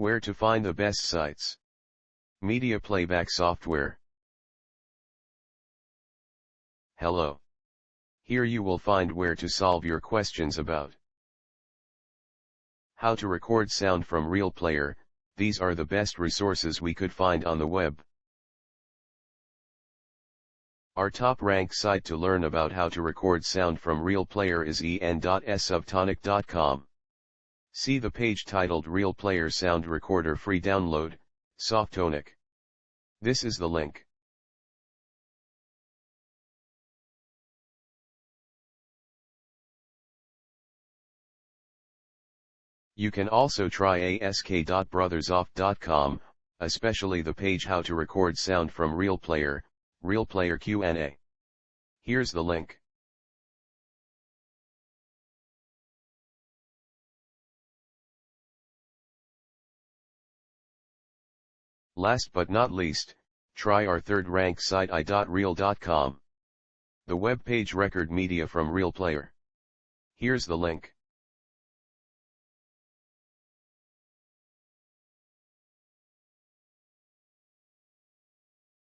Where to find the best sites. Media playback software. Hello. Here you will find where to solve your questions about how to record sound from Real Player. These are the best resources we could find on the web. Our top-ranked site to learn about how to record sound from Real Player is en.softonic.com. See the page titled Real Player Sound Recorder Free Download, Softonic. This is the link. You can also try ask.brothersoft.com, especially the page How to Record Sound from Real Player Q&A. Here's the link. Last but not least, try our third-ranked site i.real.com. The web page record media from Real Player. Here's the link.